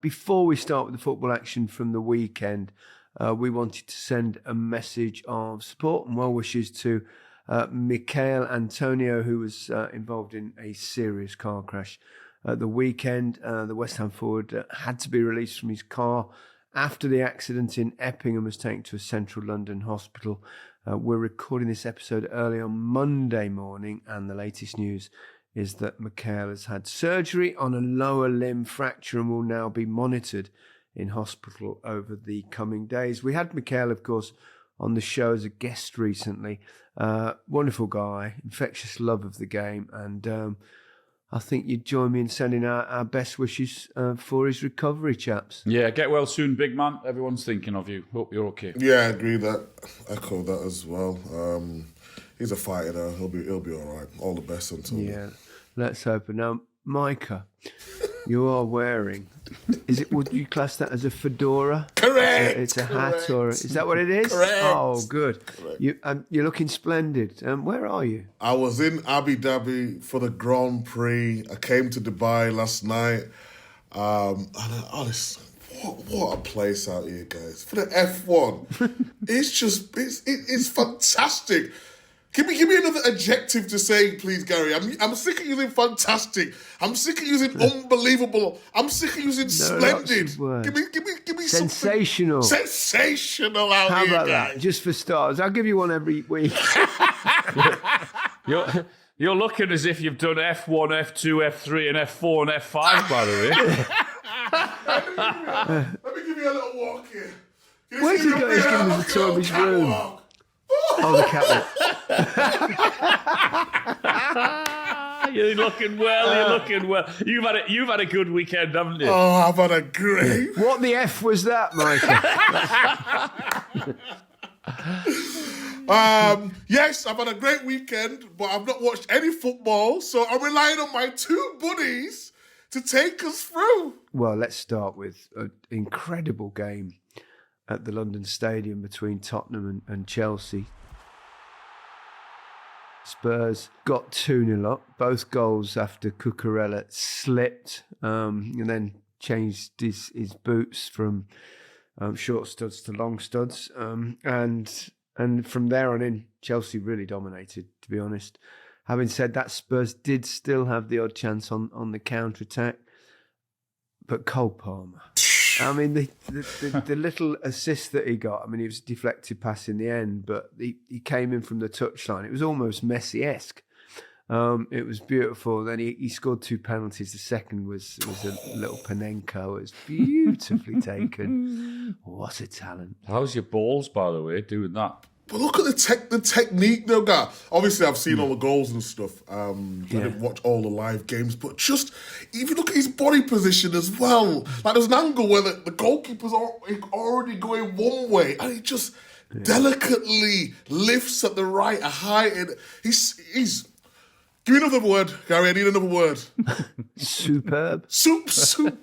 before we start with the football action from the weekend, we wanted to send a message of support and well wishes to Michael Antonio, who was involved in a serious car crash at the weekend. The West Ham forward had to be released from his car after the accident in Epping and was taken to a central London hospital. We're recording this episode early on Monday morning, and the latest news is that Michael has had surgery on a lower limb fracture and will now be monitored in hospital over the coming days. We had Michael, of course, on the show as a guest recently. Wonderful guy, infectious love of the game, and I think you'd join me in sending our best wishes for his recovery, chaps. Yeah, get well soon, big man. Everyone's thinking of you. Hope you're okay. Yeah, I agree that. Echo that as well. He's a fighter now. He'll be all right. All the best until. Yeah, let's hope. Now, Micah, you are wearing. Would you class that as a fedora? Correct. It's a hat, or is that what it is? Correct. Oh, good. Correct. You're looking splendid. Where are you? I was in Abu Dhabi for the Grand Prix. I came to Dubai last night. What a place out here, guys. For the F1. it's fantastic. Give me another adjective to say, please, Gary. I'm sick of using fantastic. I'm sick of using unbelievable. I'm sick of using splendid. Give me sensational. Something sensational out How here, about guys. that? Just for starters, I'll give you one every week. You're looking as if you've done F1, F2, F3 and F4 and F5, by the way. Let me give you a little walk here. Where's he got? He's giving us a tour of his room. Oh, the catwalk. You're looking well. You've had a good weekend, haven't you? Oh, I've had a great. What the F was that, Micah? Yes, I've had a great weekend, but I've not watched any football, so I'm relying on my two buddies to take us through. Well, let's start with an incredible game at the London Stadium between Tottenham and Chelsea. Spurs got 2-0 up, both goals after Cucurella slipped and then changed his boots from short studs to long studs. And from there on in, Chelsea really dominated, to be honest. Having said that, Spurs did still have the odd chance on the counter-attack. But Cole Palmer, I mean, the little assist that he got, I mean, it was a deflected pass in the end, but he came in from the touchline. It was almost Messi-esque. It was beautiful. Then he scored 2 penalties. The second was a little Panenka. It was beautifully taken. What a talent. How's your balls, by the way, doing that? But look at the technique, though, guy. Obviously, I've seen all the goals and stuff. I didn't watch all the live games, but just if you look at his body position as well, like there's an angle where the goalkeeper's already going one way, and he just delicately lifts at the right height. And he's. Give me another word, Gary. I need another word. Superb. Superb.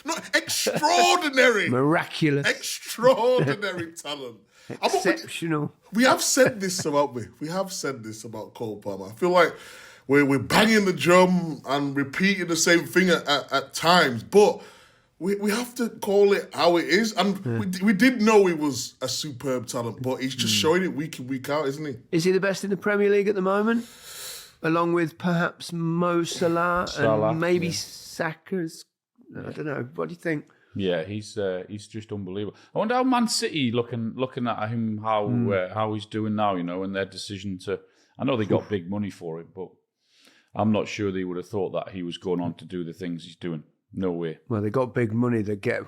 Not extraordinary. Miraculous. Extraordinary talent. Exceptional. We have said this about me. We have said this about Cole Palmer. I feel like we're banging the drum and repeating the same thing at times, but we have to call it how it is. And we did know he was a superb talent, but he's just showing it week in, week out, isn't he? Is he the best in the Premier League at the moment? Along with perhaps Mo Salah and maybe Saka's. I don't know. What do you think? Yeah, he's just unbelievable. I wonder how Man City looking at him, how he's doing now, and their decision to. I know they got big money for it, but I'm not sure they would have thought that he was going on to do the things he's doing. No way. Well, they got big money. They get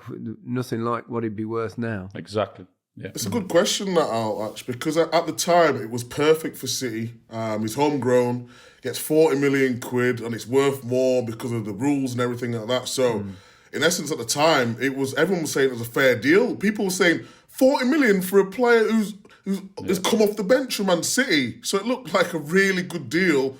nothing like what he'd be worth now. Exactly. Yeah. It's a good question, that, Al, actually, because at the time it was perfect for City. He's homegrown, gets 40 million quid, and it's worth more because of the rules and everything like that. So, in essence, at the time, everyone was saying it was a fair deal. People were saying 40 million for a player who's come off the bench from Man City. So it looked like a really good deal.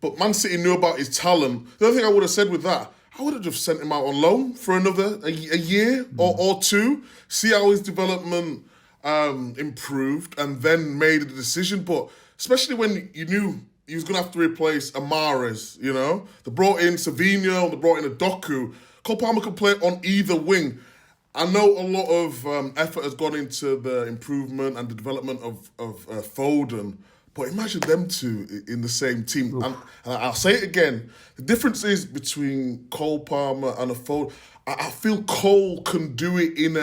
But Man City knew about his talent. The other thing I would have said with that, I would have just sent him out on loan for a year or two, see how his development improved, and then made a decision. But especially when you knew he was going to have to replace Amares, They brought in Savinho, they brought in Adoku, Cole Palmer could play on either wing. I know a lot of effort has gone into the improvement and the development of Foden, but imagine them two in the same team. And I'll say it again, the difference is between Cole Palmer and a Foden. I feel Cole can do it in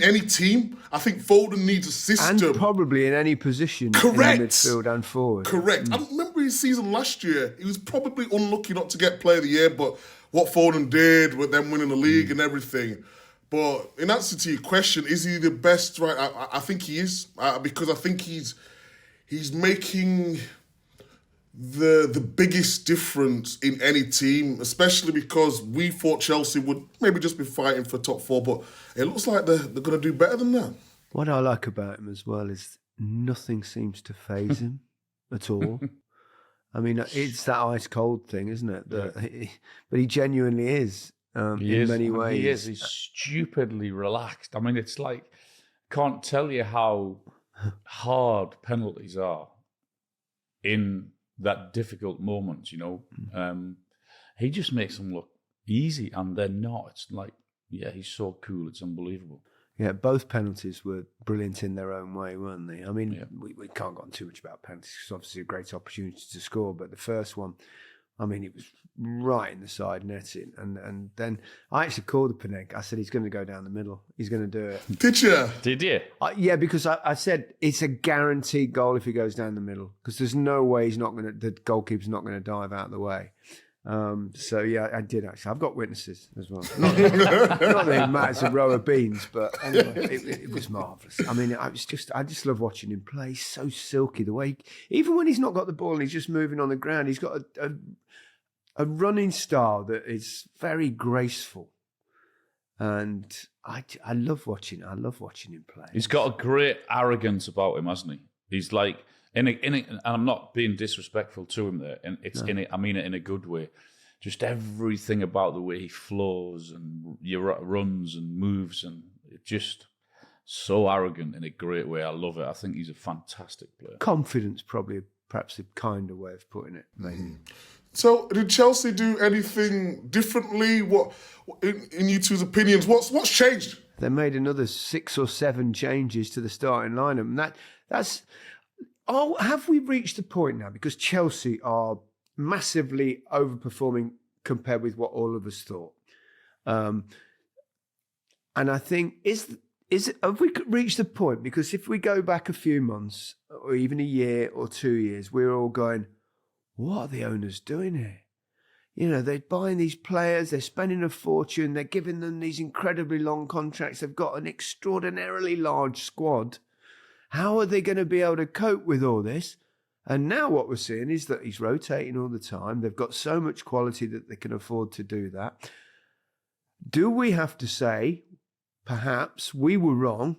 any team. I think Foden needs a system. And probably in any position. Correct. In midfield and forward. Correct. I remember his season last year, he was probably unlucky not to get Player of the Year, but what Foden did with them winning the league and everything. But in answer to your question, is he the best? Right, I think he is, because I think he's making the biggest difference in any team, especially because we thought Chelsea would maybe just be fighting for top 4, but it looks like they're going to do better than that. What I like about him as well is nothing seems to faze him at all. I mean, it's that ice cold thing, isn't it? But he genuinely is. Many ways. He is. He's stupidly relaxed. I mean, it's like, can't tell you how hard penalties are in that difficult moment, you know. He just makes them look easy, and they're not. It's like, yeah, he's so cool. It's unbelievable. Yeah, both penalties were brilliant in their own way, weren't they? I mean, we can't go on too much about penalties. It's obviously a great opportunity to score, but the first one, I mean, it was right in the side netting. And then I actually called the Panenka. I said, he's going to go down the middle. He's going to do it. Did you? Did you? Yeah, because I said it's a guaranteed goal if he goes down the middle. Because there's no way the goalkeeper's not going to dive out of the way. So, yeah, I did actually. I've got witnesses as well. Not that it matters a row of beans, but anyway, it was marvellous. I mean, I just love watching him play. He's so silky. The way, even when he's not got the ball and he's just moving on the ground, he's got a running style that is very graceful, and I love watching him play. He's got a great arrogance about him, hasn't he? He's like and I'm not being disrespectful to him there, and I mean it in a good way. Just everything about the way he flows and runs and moves, and it just so arrogant in a great way. I love it. I think he's a fantastic player. Confidence, probably, perhaps a kinder way of putting it, maybe. Mm. So, did Chelsea do anything differently? What, in you two's opinions, what's changed? They made another 6 or 7 changes to the starting lineup, and that's. Oh, have we reached the point now? Because Chelsea are massively overperforming compared with what all of us thought, and I think have we reached the point? Because if we go back a few months, or even a year or 2 years, we're all going, what are the owners doing here? You know, they're buying these players, they're spending a fortune, they're giving them these incredibly long contracts, they've got an extraordinarily large squad. How are they going to be able to cope with all this? And now what we're seeing is that he's rotating all the time. They've got so much quality that they can afford to do that. Do we have to say, perhaps we were wrong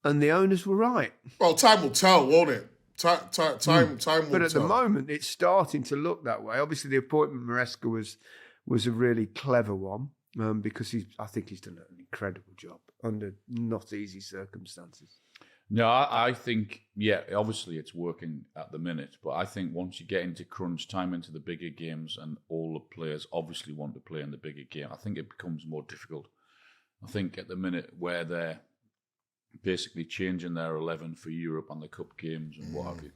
and the owners were right? Well, time will tell, won't it? Time will tell. But at the moment, it's starting to look that way. Obviously, the appointment Maresca was a really clever one because I think he's done an incredible job under not easy circumstances. No, I think, obviously it's working at the minute, but I think once you get into crunch time, into the bigger games, and all the players obviously want to play in the bigger game, I think it becomes more difficult. I think at the minute where they're basically changing their 11 for Europe and the cup games and what have you,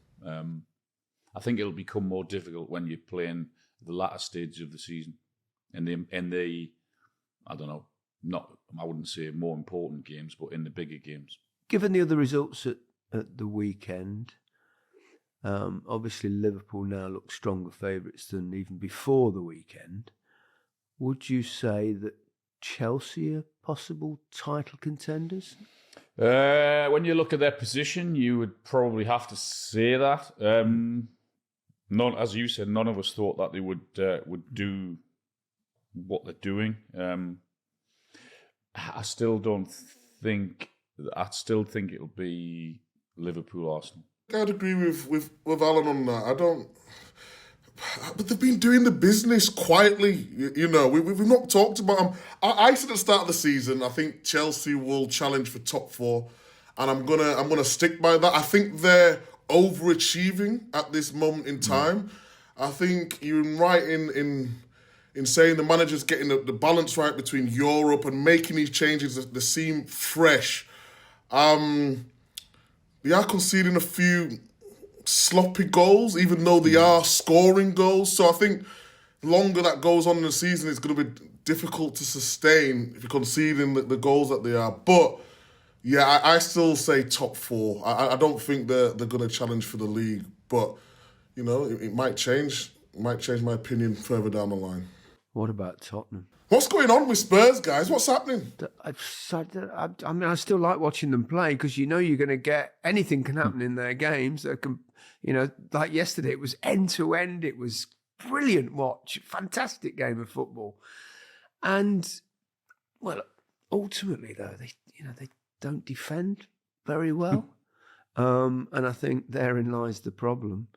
I think it'll become more difficult when you're playing the latter stage of the season in the I don't know, I wouldn't say more important games, but in the bigger games. Given the other results at the weekend, obviously Liverpool now look stronger favourites than even before the weekend. Would you say that Chelsea are possible title contenders? When you look at their position, you would probably have to say that. As you said, none of us thought that they would do what they're doing. I still think it'll be Liverpool, Arsenal. I'd agree with Alan on that. But they've been doing the business quietly. You know, we've not talked about them. I said at the start of the season, I think Chelsea will challenge for top 4, and I'm gonna stick by that. I think they're overachieving at this moment in time. I think you're right in in saying the manager's getting the balance right between Europe and making these changes that seem fresh. They are conceding a few sloppy goals, even though they are scoring goals. So I think the longer that goes on in the season, it's going to be difficult to sustain if you're conceding the goals that they are. But yeah, I still say top 4. I don't think they're going to challenge for the league, but you know, it might change. It might change my opinion further down the line. What about Tottenham? What's going on with Spurs, guys? What's happening? I mean, I still like watching them play because you know you're going to get anything can happen in their games. That can, you know, like yesterday, it was end to end. It was brilliant watch, fantastic game of football, and well, ultimately though, they don't defend very well, and I think therein lies the problem.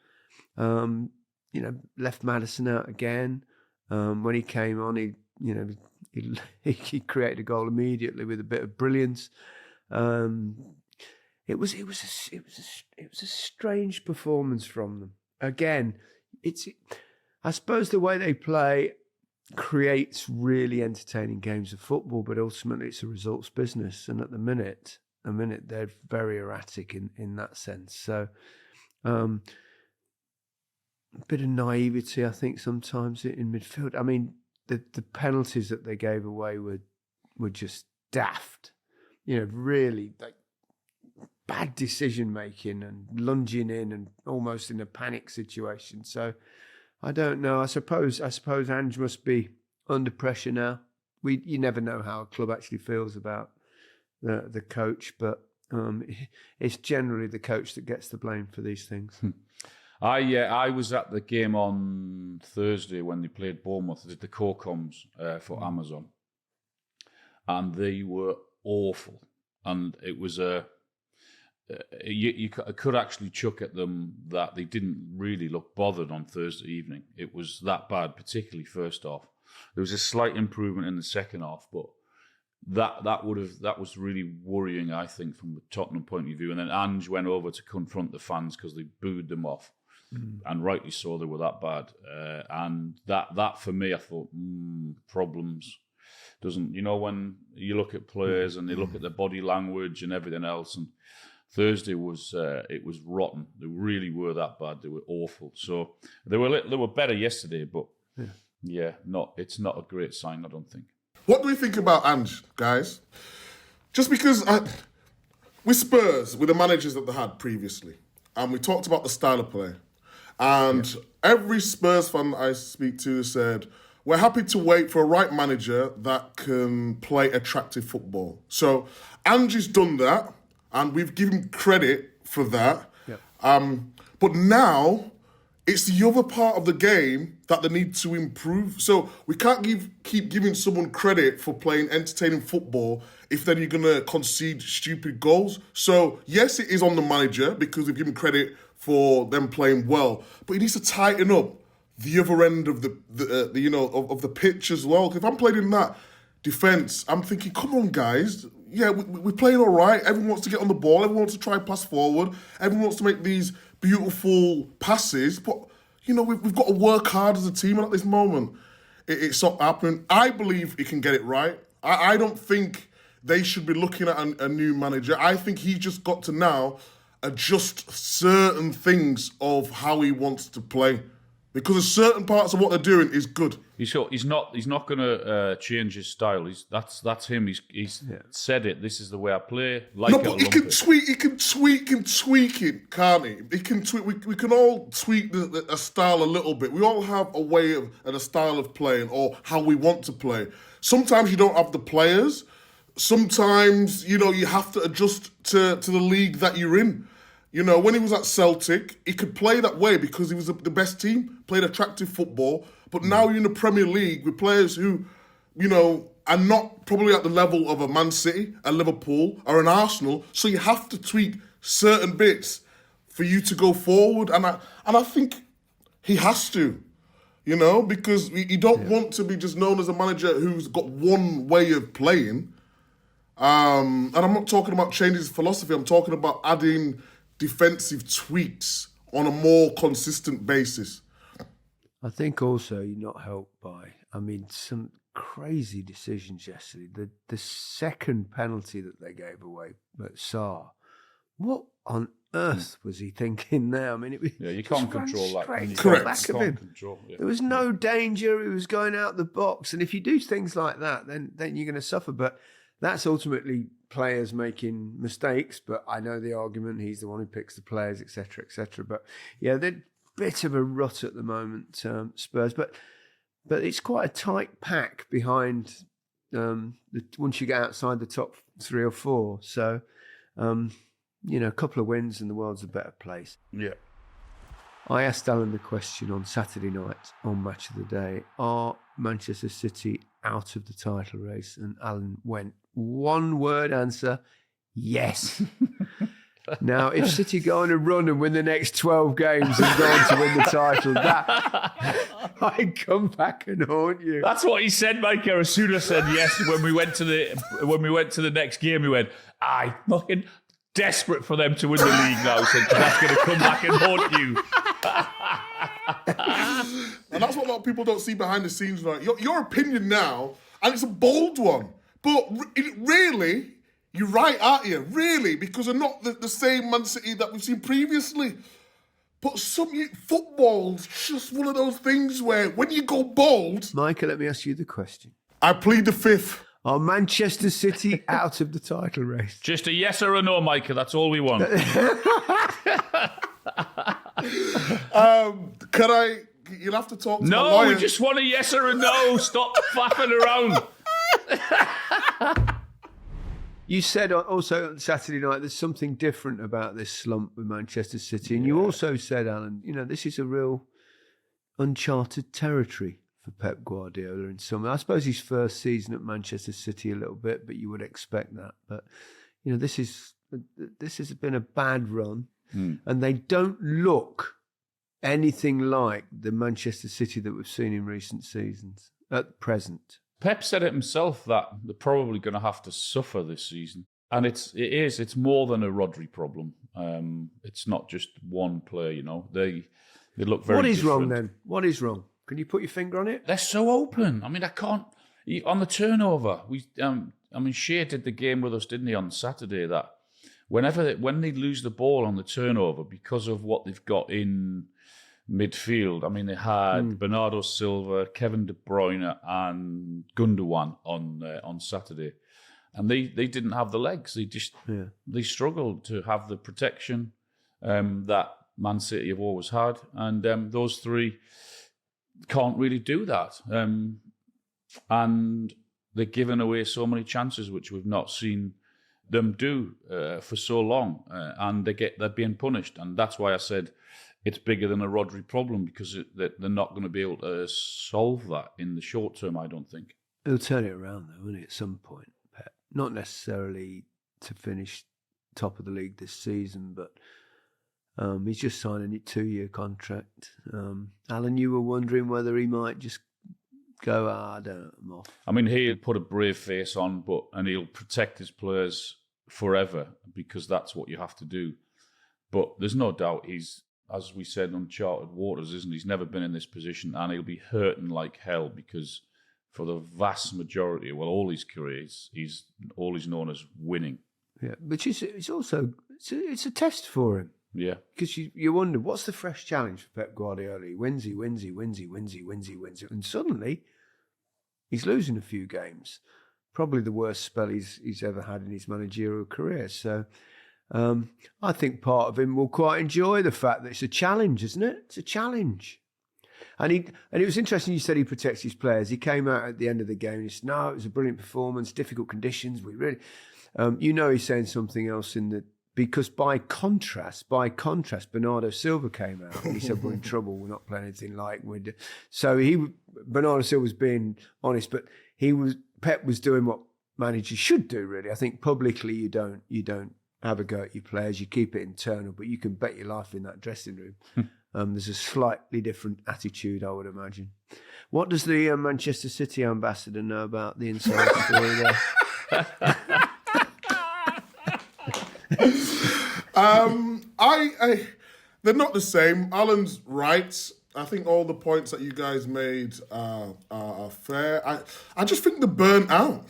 You know, left Maddison out again. When he came on, he created a goal immediately with a bit of brilliance. It was a strange performance from them. Again, I suppose the way they play creates really entertaining games of football, but ultimately it's a results business. And at the minute they're very erratic in that sense. So. A bit of naivety, I think, sometimes in midfield. I mean, the penalties that they gave away were just daft. You know, really like bad decision making and lunging in and almost in a panic situation. So I don't know. I suppose Ange must be under pressure now. You never know how a club actually feels about the coach, but it's generally the coach that gets the blame for these things. I was at the game on Thursday when they played Bournemouth. I did the co-coms for Amazon, and they were awful. And it was you could actually chuck at them that they didn't really look bothered on Thursday evening. It was that bad, particularly first half. There was a slight improvement in the second half, but that was really worrying, I think, from the Tottenham point of view. And then Ange went over to confront the fans because they booed them off. And rightly so, they were that bad. And that for me, I thought, problems. Doesn't, you know, when you look at players and they look at their body language and everything else, and Thursday was it was rotten. They really were that bad. They were awful. So they were better yesterday, but it's not a great sign, I don't think. What do we think about Ange, guys? Just because with Spurs, with the managers that they had previously, and we talked about the style of play. And every Spurs fan I speak to said, we're happy to wait for a right manager that can play attractive football. So Ange's done that, and we've given credit for that. Yep. But now it's the other part of the game that they need to improve. So we can't keep giving someone credit for playing entertaining football if then you're going to concede stupid goals. So yes, it is on the manager because we've given credit for them playing well, but he needs to tighten up the other end of the pitch as well. Because if I'm playing in that defence, I'm thinking, come on, guys. Yeah, we're playing all right. Everyone wants to get on the ball. Everyone wants to try pass forward. Everyone wants to make these beautiful passes. But, you know, we've got to work hard as a team. And at this moment, it's not happening. I believe he can get it right. I don't think they should be looking at a new manager. I think he just got to now adjust certain things of how he wants to play. Because certain parts of what they're doing is good. He's not going to change his style. That's him. He's said it. This is the way I play. But he can tweak it, can't he? He can tweak. We can all tweak a style a little bit. We all have a way of and a style of playing or how we want to play. Sometimes you don't have the players. Sometimes you have to adjust to the league that you're in. You know, when he was at Celtic, he could play that way because he was the best team, played attractive football. But now you're in the Premier League with players who, are not probably at the level of a Man City, a Liverpool, or an Arsenal. So you have to tweak certain bits for you to go forward. And I think he has to, because you don't want to be just known as a manager who's got one way of playing. And I'm not talking about changing his philosophy. I'm talking about adding defensive tweaks on a more consistent basis. I think also you're not helped by I mean, some crazy decisions yesterday. The second penalty that they gave away at Sarr, what on earth was he thinking there? I mean, it was you can't control that. Correct. Back of him. There was no danger. He was going out the box, and if you do things like that, then you're going to suffer. But that's ultimately players making mistakes. But I know the argument. He's the one who picks the players, etc., etc. But yeah, they're a bit of a rut at the moment, Spurs. But it's quite a tight pack behind. Once you get outside the top 3 or 4, so. A couple of wins and the world's a better place. Yeah. I asked Alan the question on Saturday night on Match of the Day, are Manchester City out of the title race? And Alan went, one word answer, yes. Now, if City go on a run and win the next 12 games and go on to win the title, that I'd come back and haunt you. That's what he said, Micah. As soon as I said yes, when we went to the next game, he went, I fucking desperate for them to win the league now, so that's going to come back and haunt you. And that's what a lot of people don't see behind the scenes. Right, your opinion now, and it's a bold one, but really, you're right, aren't you? Really, because they're not the same Man City that we've seen previously. But football's just one of those things where when you go bold... Micah, let me ask you the question. I plead the fifth. Are Manchester City out of the title race? Just a yes or a no, Micah. That's all we want. You'll have to talk to my No, lawyer. we just want a yes or a no. Stop faffing around. You said also on Saturday night there's something different about this slump with Manchester City. And you also said, Alan, this is a real uncharted territory for Pep Guardiola in some way. I suppose his first season at Manchester City a little bit, but you would expect that. But, this has been a bad run. And they don't look anything like the Manchester City that we've seen in recent seasons at present. Pep said it himself that they're probably going to have to suffer this season. And it's more than a Rodri problem. It's not just one player, They look very What is different. wrong then? What is wrong? Can you put your finger on it? They're so open. I mean, I can't... On the turnover, Shea did the game with us, didn't he, on Saturday, that when they lose the ball on the turnover because of what they've got in midfield, they had Bernardo Silva, Kevin De Bruyne and Gundogan on Saturday. And they didn't have the legs. They struggled to have the protection that Man City have always had. And those three can't really do that. And they're giving away so many chances, which we've not seen them do for so long. And they're being punished. And that's why I said it's bigger than a Rodri problem, because they're not going to be able to solve that in the short term, I don't think. He'll turn it around, though, won't he, at some point, Pep? Not necessarily to finish top of the league this season, but he's just signed a 2-year contract. Alan, you were wondering whether he might just go, I don't know, I'm off. He'll put a brave face on, and he'll protect his players forever, because that's what you have to do. But there's no doubt he's, as we said, uncharted waters, isn't he? He's never been in this position, and he'll be hurting like hell, because for the vast majority, all his career, he's known as winning. Yeah, but it's also a test for him. Yeah. Because you wonder, what's the fresh challenge for Pep Guardiola? He wins. And suddenly, he's losing a few games. Probably the worst spell he's ever had in his managerial career. So I think part of him will quite enjoy the fact that it's a challenge, isn't it? It's a challenge. And it was interesting you said he protects his players. He came out at the end of the game and he said, no, it was a brilliant performance, difficult conditions. We really... he's saying something else because by contrast, Bernardo Silva came out and he said, we're in trouble, we're not playing anything like we did. So Bernardo Silva was being honest, but Pep was doing what managers should do, really. I think publicly you don't have a go at your players, you keep it internal, but you can bet your life in that dressing room. There's a slightly different attitude, I would imagine. What does the Manchester City ambassador know about the inside story there? They're not the same. Alan's right. I think all the points that you guys made are fair. I just think they're burnt out.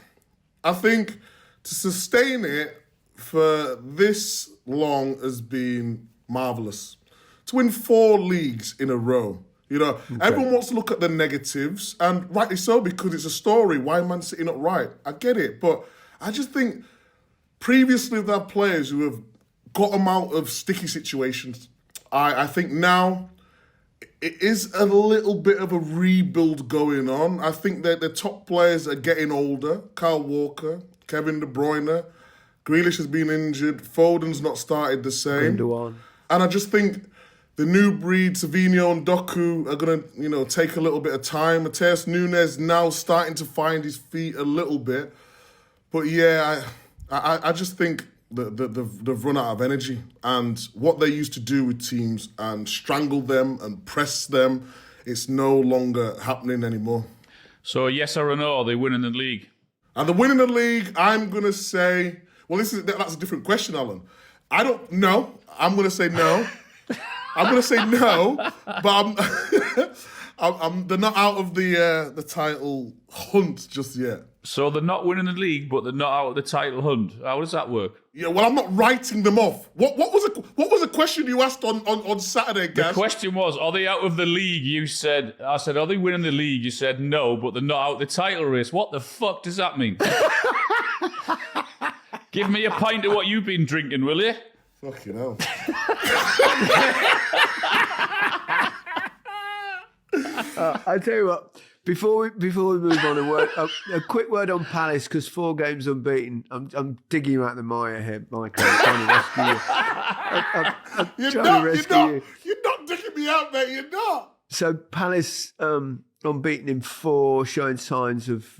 I think to sustain it for this long has been marvellous. To win 4 leagues in a row. Everyone wants to look at the negatives, and rightly so, because it's a story. Why Man City not right? I get it, but I just think previously there are players who have got them out of sticky situations. I think now it is a little bit of a rebuild going on. I think that the top players are getting older. Kyle Walker, Kevin De Bruyne, Grealish has been injured. Foden's not started the same. Gundogan. And I just think the new breed, Savinho and Doku, are going to, take a little bit of time. Mateus Nunes now starting to find his feet a little bit. But yeah, I just think they've run out of energy. And what they used to do with teams and strangle them and press them, it's no longer happening anymore. So yes or no, are they winning the league? And they're winning the league, I'm going to say... Well, that's a different question, Alan. I don't know. I'm going to say no. I'm going to say no, but they're not out of the title hunt just yet. So they're not winning the league, but they're not out of the title hunt. How does that work? Yeah, well, I'm not writing them off. What was the question you asked on Saturday, Gaz? The question was, are they out of the league? I said, are they winning the league? You said no, but they're not out of the title race. What the fuck does that mean? Give me a pint of what you've been drinking, will you? Fucking hell. I tell you what, before we move on, a quick word on Palace, because 4 games unbeaten. I'm digging you out the mire here, Micah. I'm trying to rescue you. You're not digging me out, mate. You're not. So Palace unbeaten in 4, showing signs of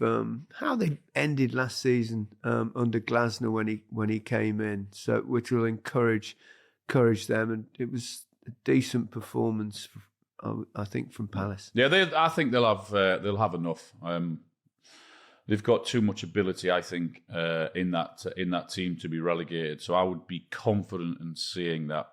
how they ended last season under Glasner when he came in. So which will encourage them, and it was a decent performance, I think, from Palace. Yeah, I think they'll have enough. They've got too much ability, I think, in that team to be relegated. So I would be confident in seeing that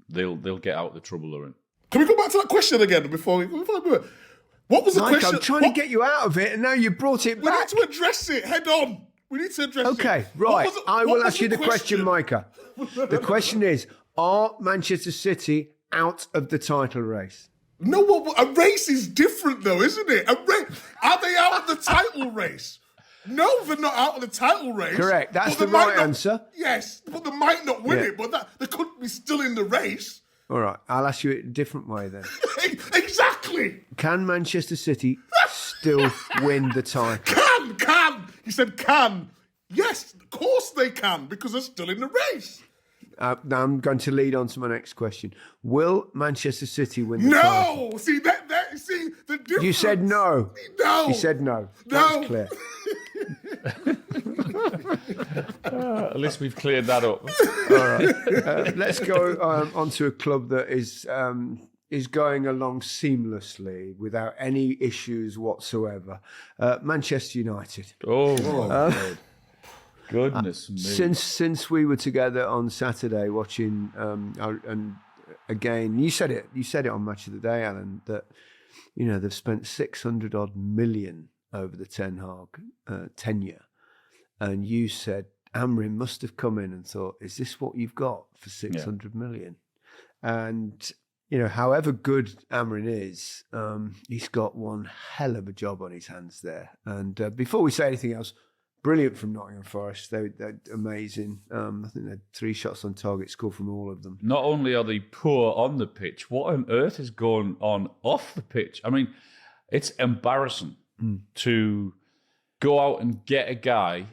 they'll get out of the trouble they're in. Can we go back to that question again before we what was the Mike, question? I'm trying to get you out of it, and now you brought it back. We need to address it head on. We need to address it. Okay, right. I will ask you the question, Micah. The question is, are Manchester City out of the title race? No, a race is different though, isn't it? Are they out of the title race? No, they're not out of the title race. Correct. That's the right answer. Yes, but they might not win it, but they could be still in the race. All right, I'll ask you it a different way then. Exactly. Can Manchester City still win the title? Can. He said can. Yes, of course they can, because they're still in the race. Now I'm going to lead on to my next question. Will Manchester City win the title? No! See the difference. You said no. No. You said no. That's clear. At least we've cleared that up. All right. Let's go on to a club that is going along seamlessly without any issues whatsoever. Manchester United. Oh, goodness me. Since we were together on Saturday watching, and again, you said it on Match of the Day, Alan, that they've spent 600 odd million over the Ten Hag tenure, and you said Amrin must have come in and thought, is this what you've got for 600 million? And however good Amrin is, he's got one hell of a job on his hands there. And before we say anything else, brilliant from Nottingham Forest. They're amazing. I think they had 3 shots on target, scored from all of them. Not only are they poor on the pitch, what on earth is going on off the pitch? I mean, it's embarrassing to go out and get a guy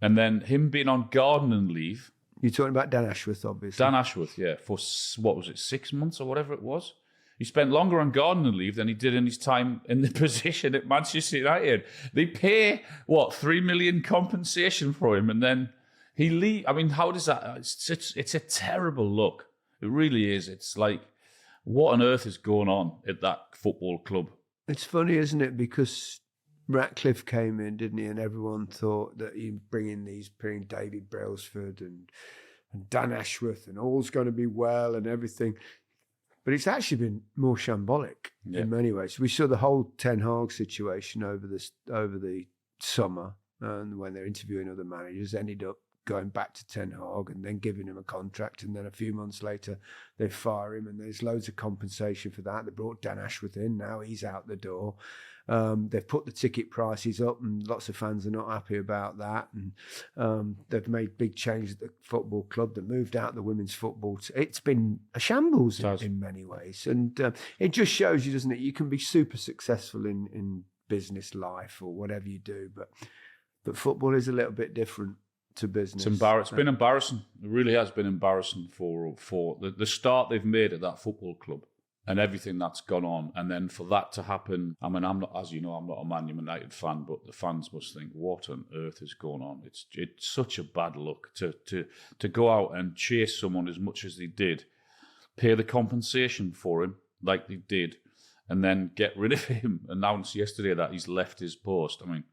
and then him being on gardening leave. You're talking about Dan Ashworth, obviously. Dan Ashworth, yeah, for, 6 months or whatever it was? He spent longer on gardening leave than he did in his time in the position at Manchester United. They pay, 3 million compensation for him, and then he leaves. I mean, how does that... It's a terrible look. It really is. It's like, what on earth is going on at that football club? It's funny, isn't it? Because Ratcliffe came in, didn't he? And everyone thought that he'd bring David Brailsford and Dan Ashworth and all's going to be well and everything. But it's actually been more shambolic in many ways. We saw the whole Ten Hag situation over the summer, and when they're interviewing other managers, ended up going back to Ten Hag and then giving him a contract, and then a few months later they fire him, and there's loads of compensation for that. They brought Dan Ashworth in, now he's out the door. They've put the ticket prices up, and lots of fans are not happy about that. And they've made big changes at the football club. They moved out the women's football. It's been a shambles in many ways, and it just shows you, doesn't it? You can be super successful in business life or whatever you do, but football is a little bit different to business. It's been embarrassing. It really has been embarrassing for the start they've made at that football club and everything that's gone on. And then for that to happen, I mean, I'm not, as you know, I'm not a Man United fan, but the fans must think, what on earth is going on? It's such a bad look to go out and chase someone as much as they did, pay the compensation for him like they did, and then get rid of him. Announced yesterday that he's left his post. I mean,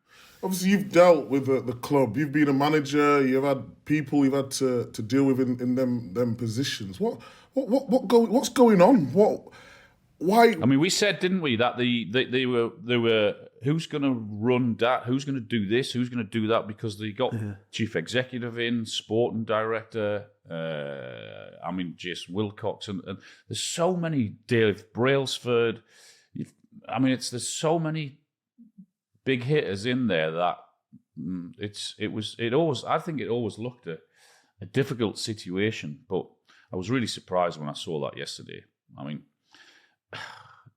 obviously, you've dealt with the club. You've been a manager. You've had people you've had to deal with in them positions. What's going on? Why? I mean, we said, didn't we, that they were who's going to run that? Who's going to do this? Who's going to do that? Because they got chief executive in, sporting director. I mean, Jason Wilcox, and there's so many. Dave Brailsford. There's so many big hitters in there that I think it always looked a difficult situation. But I was really surprised when I saw that yesterday. I mean,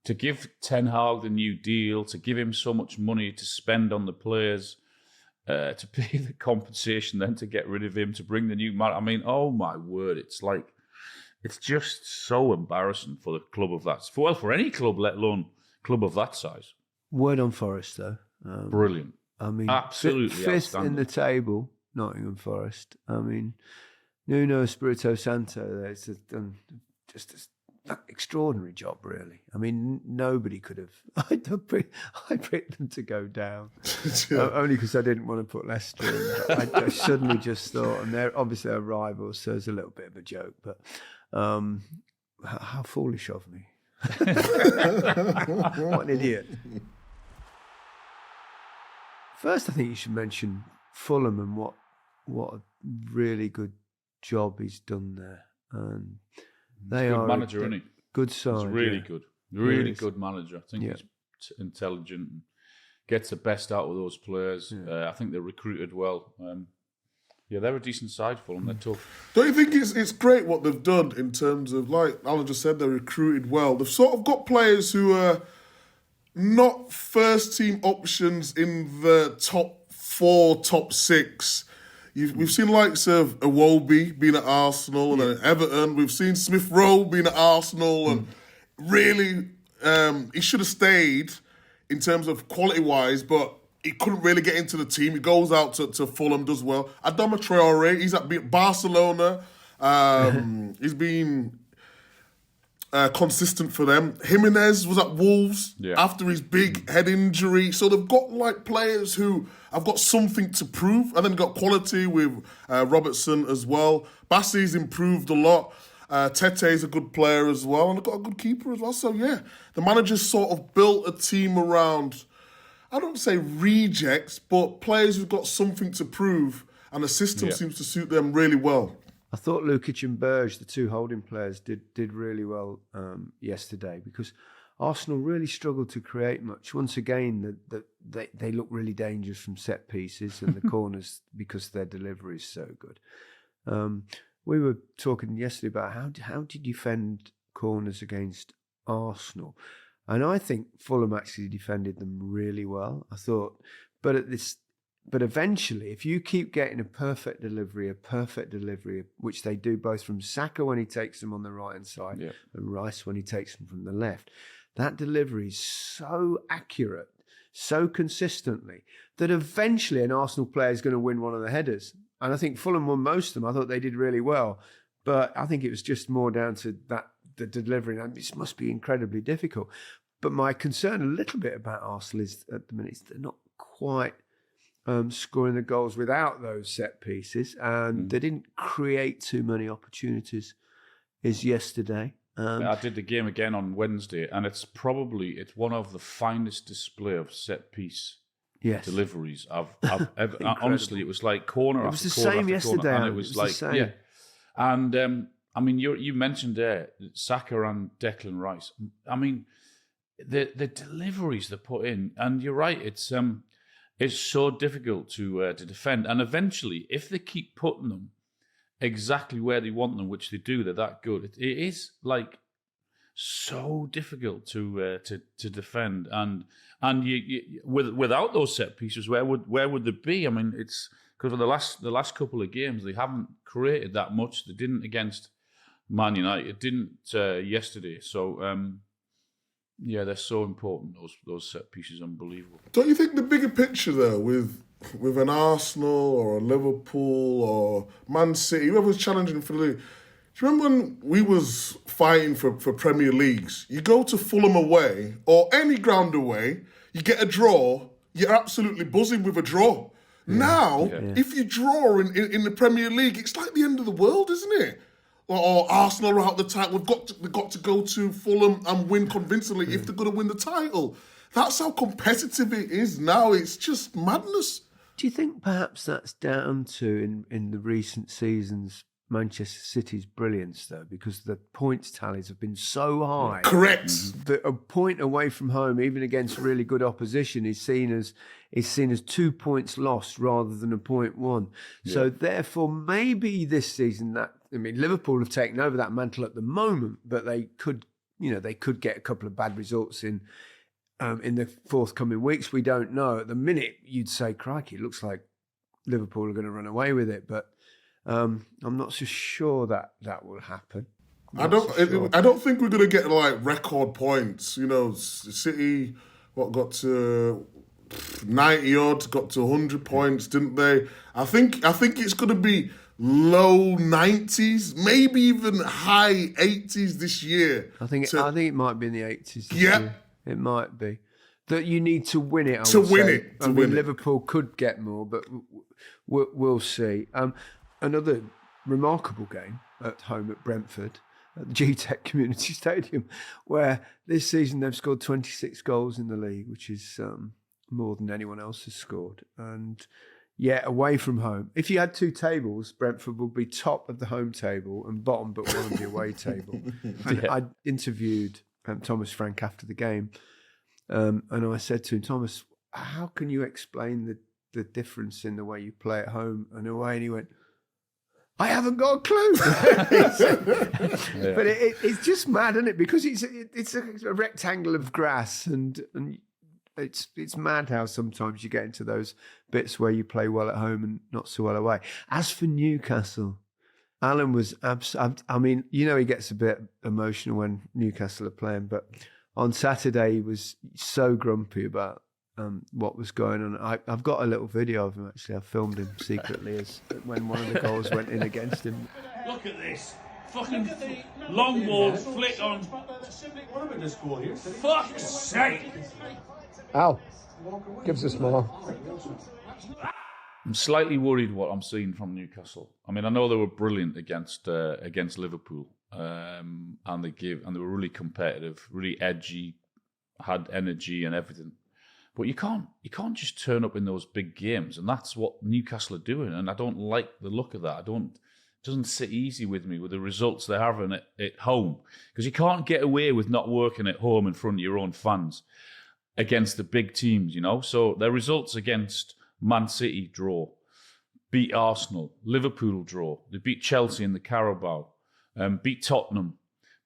to give Ten Hag the new deal, to give him so much money to spend on the players, to pay the compensation, then to get rid of him, to bring the new man. I mean, oh my word, it's just so embarrassing for the club of that. For any club, let alone club of that size. Word on Forest, though. Brilliant. I mean, absolutely fifth in the table, Nottingham Forest. I mean, Nuno Espirito Santo there has done just an extraordinary job, really. I mean, nobody could have. I picked them to go down, only because I didn't want to put Leicester in. I suddenly just thought, and they're obviously our rivals, so it's a little bit of a joke, but how foolish of me. What an idiot. First, I think you should mention Fulham and what a really good job he's done there. And they good are manager, isn't he? Good side. He's really good. Really good manager. I think he's intelligent and gets the best out of those players. I think they're recruited well. They're a decent side, Fulham. They're tough. Don't you think it's great what they've done in terms of, like Alan just said, they're recruited well. They've sort of got players who are not first-team options in the top 4, top 6. We've seen likes of Iwobi being at Arsenal and at Everton. We've seen Smith Rowe being at Arsenal, and really, he should have stayed in terms of quality-wise, but he couldn't really get into the team. He goes out to Fulham, does well. Adama Traore, he's at Barcelona. He's been consistent for them. Jimenez was at Wolves after his big head injury. So they've got like players who have got something to prove. And then got quality with Robertson as well. Bassi's improved a lot. Tete's a good player as well. And they've got a good keeper as well. So yeah, the manager's sort of built a team around, I don't say rejects, but players who've got something to prove. And the system seems to suit them really well. I thought Lukic and Berge, the two holding players, did really well yesterday, because Arsenal really struggled to create much. Once again, they look really dangerous from set pieces and the corners because their delivery is so good. We were talking yesterday about how do you defend corners against Arsenal, and I think Fulham actually defended them really well. I thought, But eventually, if you keep getting a perfect delivery, which they do both from Saka when he takes them on the right-hand side and Rice when he takes them from the left, that delivery is so accurate, so consistently, that eventually an Arsenal player is going to win one of the headers. And I think Fulham won most of them. I thought they did really well. But I think it was just more down to the delivery. And this must be incredibly difficult. But my concern a little bit about Arsenal is at the minute they're not quite scoring the goals without those set pieces, and they didn't create too many opportunities as yesterday. I did the game again on Wednesday, and it's one of the finest display of set piece deliveries I've ever. Honestly, it was like corner after corner. It was the same yesterday, and it was like yeah. And I mean, you mentioned there Saka and Declan Rice. I mean, the deliveries they put in, and you're right. It's so difficult to defend, and eventually, if they keep putting them exactly where they want them, which they do, they're that good. It is like so difficult to defend, and you without those set pieces, where would they be? I mean, it's because of the last couple of games they haven't created that much. They didn't against Man United, didn't yesterday. So yeah, they're so important. Those set pieces, unbelievable. Don't you think the bigger picture though, with an Arsenal or a Liverpool or Man City, whoever's challenging for the league? Do you remember when we was fighting for Premier Leagues? You go to Fulham away or any ground away, you get a draw, you're absolutely buzzing with a draw. Now, if you draw in the Premier League, it's like the end of the world, isn't it? Or Arsenal are out the title. They've got to go to Fulham and win convincingly if they're going to win the title. That's how competitive it is now. It's just madness. Do you think perhaps that's down to, in the recent seasons, Manchester City's brilliance, though, because the points tallies have been so high? Correct. That a point away from home, even against really good opposition, is seen as 2 points lost rather than a point won. Yeah. So therefore, maybe this season Liverpool have taken over that mantle at the moment, but they could get a couple of bad results in the forthcoming weeks. We don't know. At the minute, you'd say, crikey, it looks like Liverpool are going to run away with it, but I'm not so sure that will happen. I don't think we're going to get like record points. You know, City got to 90 odd, got to 100 points, didn't they? I think it's going to be low 90s, maybe even high 80s this year. I think it might be in the 80s. This year. It might be that you need to win it. Liverpool could get more, but we'll see. Another remarkable game at home at Brentford, at the GTEC Community Stadium, where this season they've scored 26 goals in the league, which is more than anyone else has scored. And away from home. If you had two tables, Brentford would be top of the home table and bottom but one of the away table. And I interviewed Thomas Frank after the game, and I said to him, Thomas, how can you explain the difference in the way you play at home and away? And he went, I haven't got a clue. But it's just mad, isn't it? Because it's a rectangle of grass, and it's mad how sometimes you get into those bits where you play well at home and not so well away. As for Newcastle, Alan was he gets a bit emotional when Newcastle are playing, but on Saturday he was so grumpy about what was going on. I've got a little video of him, actually. I filmed him secretly when one of the goals went in against him. Look at this. Fucking long ball, flick on. Fuck's sake. Al, gives a smile. I'm slightly worried what I'm seeing from Newcastle. I mean, I know they were brilliant against Liverpool, and they were really competitive, really edgy, had energy and everything. But you can't just turn up in those big games, and that's what Newcastle are doing. And I don't like the look of that. It doesn't sit easy with me with the results they're having at home, because you can't get away with not working at home in front of your own fans against the big teams, you know. So their results against Man City, draw, beat Arsenal, Liverpool, draw, they beat Chelsea in the Carabao, beat Tottenham.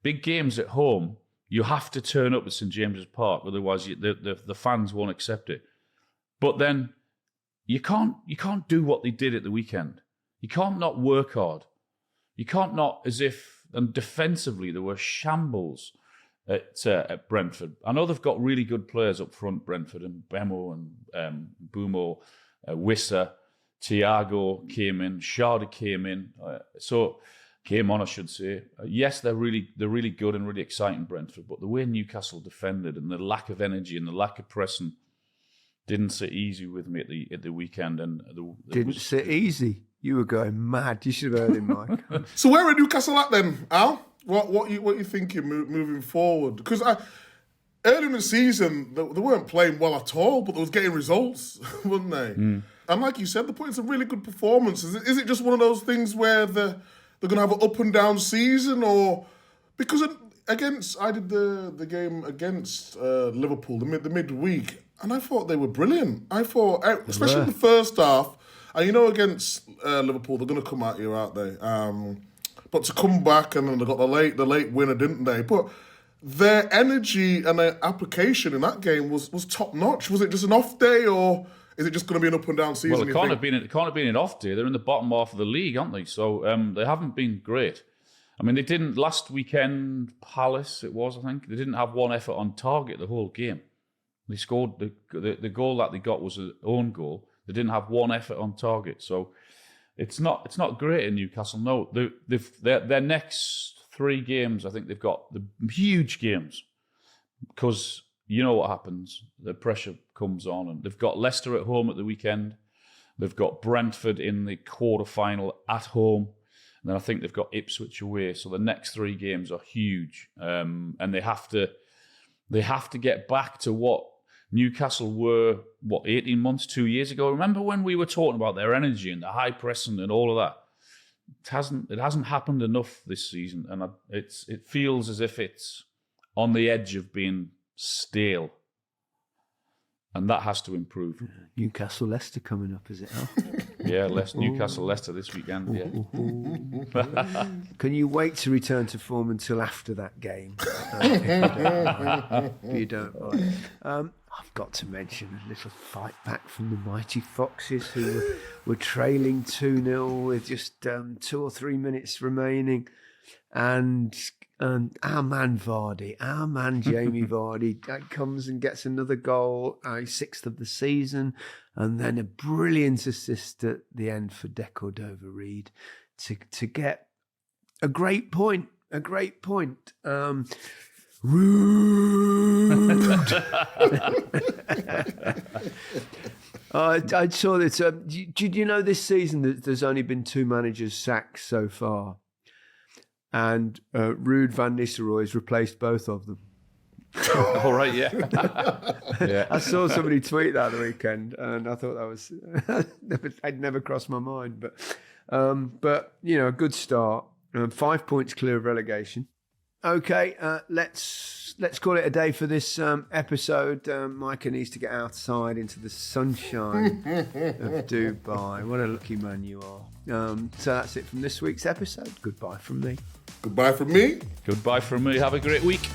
Big games at home. You have to turn up at St James's Park, otherwise the fans won't accept it. But then you can't do what they did at the weekend. You can't not work hard. You can't not, and defensively there were shambles at Brentford. I know they've got really good players up front, Brentford, and Bemo and Bumo, Wissa, Thiago came in, Sharda came in. Came on, I should say. Yes, they're really good and really exciting, Brentford, but the way Newcastle defended and the lack of energy and the lack of pressing didn't sit easy with me at the weekend. Sit easy? You were going mad. You should have heard him, Mike. So where are Newcastle at then, Al? What you thinking moving forward? Because early in the season they weren't playing well at all, but they was getting results, weren't they? And like you said, they're putting some really good performances. Is it just one of those things where they're going to have an up and down season, or because I did the game against Liverpool the midweek, and I thought they were brilliant. I thought, especially in the first half, and against Liverpool they're going to come at you, aren't they? But to come back, and then they got the late winner, didn't they? But their energy and their application in that game was top notch. Was it just an off day, or is it just going to be an up and down season? Well, it can't have been an off day. They're in the bottom half of the league, aren't they? So they haven't been great. I mean, they didn't last weekend. Palace, it was, I think. They didn't have one effort on target the whole game. They scored the goal that they got was an own goal. They didn't have one effort on target. So it's not great in Newcastle. No, their next 3 games, I think they've got the huge games, because you know what happens. The pressure comes on, and they've got Leicester at home at the weekend. They've got Brentford in the quarter-final at home. And then I think they've got Ipswich away. So the next 3 games are huge. And they have to get back to what Newcastle were, 18 months, 2 years ago? Remember when we were talking about their energy and the high pressing and all of that? It hasn't happened enough this season, and it feels as if it's on the edge of being stale, and that has to improve. Newcastle Leicester coming up, is it? Al? Yeah, Newcastle Leicester this weekend. Yeah. Can you wait to return to form until after that game? If you don't mind. I've got to mention a little fight back from the mighty Foxes, who were trailing 2-0 with just 2 or 3 minutes remaining. And our man Vardy, our man Jamie Vardy, comes and gets another goal, 6th of the season, and then a brilliant assist at the end for Decordova-Reid to get a great point. Rude. I saw that. Did you know this season that there's only been 2 managers sacked so far? And Ruud van Nistelrooy has replaced both of them. All right, yeah. Yeah. I saw somebody tweet that the weekend, and I thought that was I'd never crossed my mind. But a good start. 5 points clear of relegation. Okay, let's call it a day for this episode. Micah needs to get outside into the sunshine of Dubai. What a lucky man you are. So that's it from this week's episode. Goodbye from me. Goodbye from me. Goodbye from me. Have a great week.